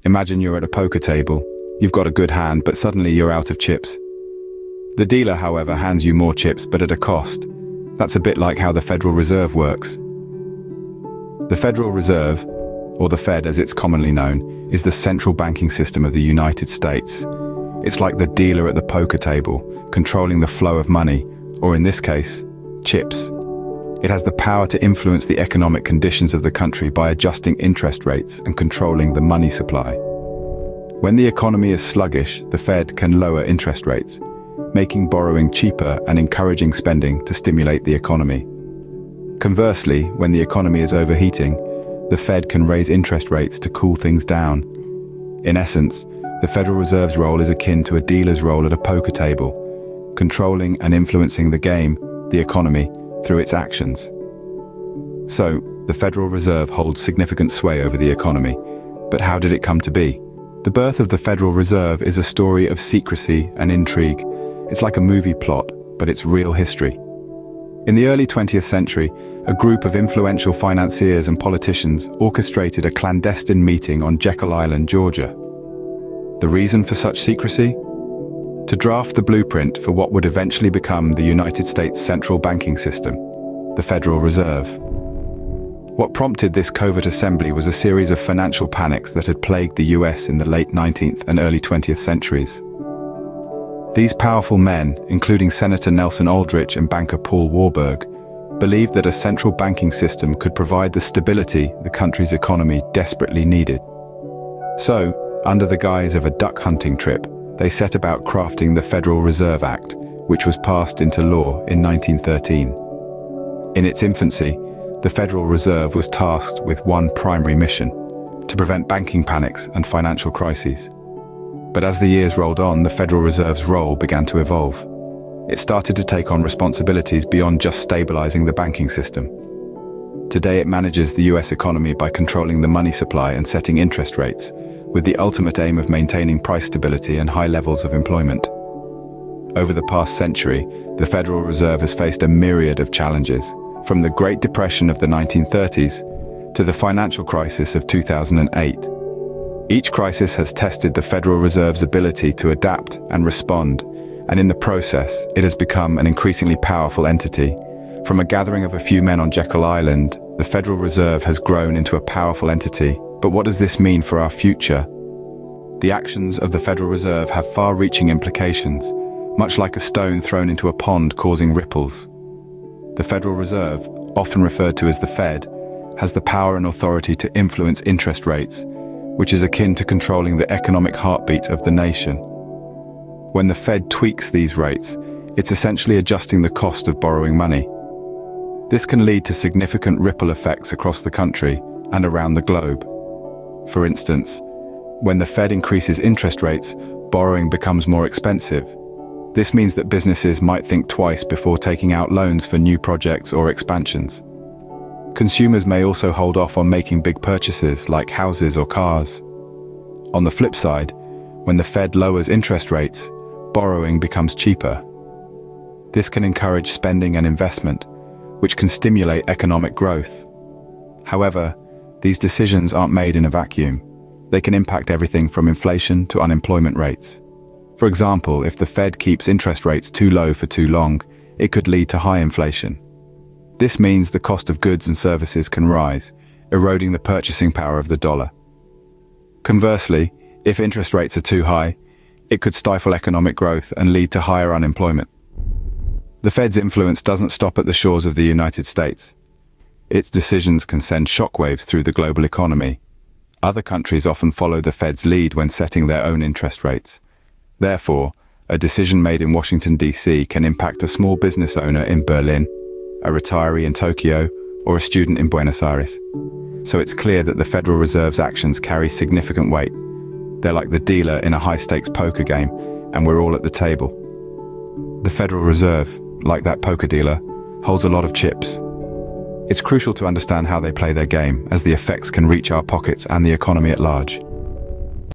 Imagine you're at a poker table. You've got a good hand, but suddenly you're out of chips. The dealer, however, hands you more chips, but at a cost. That's a bit like how the Federal Reserve works. The Federal Reserve, or the Fed as it's commonly known, is the central banking system of the United States. It's like the dealer at the poker table, controlling the flow of money, or in this case, chips. It has the power to influence the economic conditions of the country by adjusting interest rates and controlling the money supply. When the economy is sluggish, the Fed can lower interest rates, making borrowing cheaper and encouraging spending to stimulate the economy. Conversely, when the economy is overheating, the Fed can raise interest rates to cool things down. In essence, the Federal Reserve's role is akin to a dealer's role at a poker table, controlling and influencing the game, the economy, through its actions. So, the Federal Reserve holds significant sway over the economy. But how did it come to be? The birth of the Federal Reserve is a story of secrecy and intrigue. It's like a movie plot, but it's real history. In the early 20th century, a group of influential financiers and politicians orchestrated a clandestine meeting on Jekyll Island, Georgia. The reason for such secrecy? To draft the blueprint for what would eventually become the United States central banking system, the Federal Reserve. What prompted this covert assembly was a series of financial panics that had plagued the US in the late 19th and early 20th centuries. These powerful men, including Senator Nelson Aldrich and banker Paul Warburg, believed that a central banking system could provide the stability the country's economy desperately needed. So, under the guise of a duck hunting trip, they set about crafting the Federal Reserve Act, which was passed into law in 1913. In its infancy, the Federal Reserve was tasked with one primary mission: to prevent banking panics and financial crises. But as the years rolled on, the Federal Reserve's role began to evolve. It started to take on responsibilities beyond just stabilizing the banking system. Today it manages the US economy by controlling the money supply and setting interest rates, with the ultimate aim of maintaining price stability and high levels of employment. Over the past century, the Federal Reserve has faced a myriad of challenges, from the Great Depression of the 1930s to the financial crisis of 2008. Each crisis has tested the Federal Reserve's ability to adapt and respond, and in the process, it has become an increasingly powerful entity. From a gathering of a few men on Jekyll Island, the Federal Reserve has grown into a powerful entity. But what does this mean for our future? The actions of the Federal Reserve have far-reaching implications, much like a stone thrown into a pond causing ripples. The Federal Reserve, often referred to as the Fed, has the power and authority to influence interest rates, which is akin to controlling the economic heartbeat of the nation. When the Fed tweaks these rates, it's essentially adjusting the cost of borrowing money. This can lead to significant ripple effects across the country and around the globe. For instance, when the Fed increases interest rates, borrowing becomes more expensive. This means that businesses might think twice before taking out loans for new projects or expansions. Consumers may also hold off on making big purchases like houses or cars. On the flip side, when the Fed lowers interest rates, borrowing becomes cheaper. This can encourage spending and investment, which can stimulate economic growth. However, these decisions aren't made in a vacuum. They can impact everything from inflation to unemployment rates. For example, if the Fed keeps interest rates too low for too long, it could lead to high inflation. This means the cost of goods and services can rise, eroding the purchasing power of the dollar. Conversely, if interest rates are too high, it could stifle economic growth and lead to higher unemployment. The Fed's influence doesn't stop at the shores of the United States. Its decisions can send shockwaves through the global economy. Other countries often follow the Fed's lead when setting their own interest rates. Therefore, a decision made in Washington, D.C. can impact a small business owner in Berlin, a retiree in Tokyo, or a student in Buenos Aires. So it's clear that the Federal Reserve's actions carry significant weight. They're like the dealer in a high-stakes poker game, and we're all at the table. The Federal Reserve, like that poker dealer, holds a lot of chips. It's crucial to understand how they play their game, as the effects can reach our pockets and the economy at large.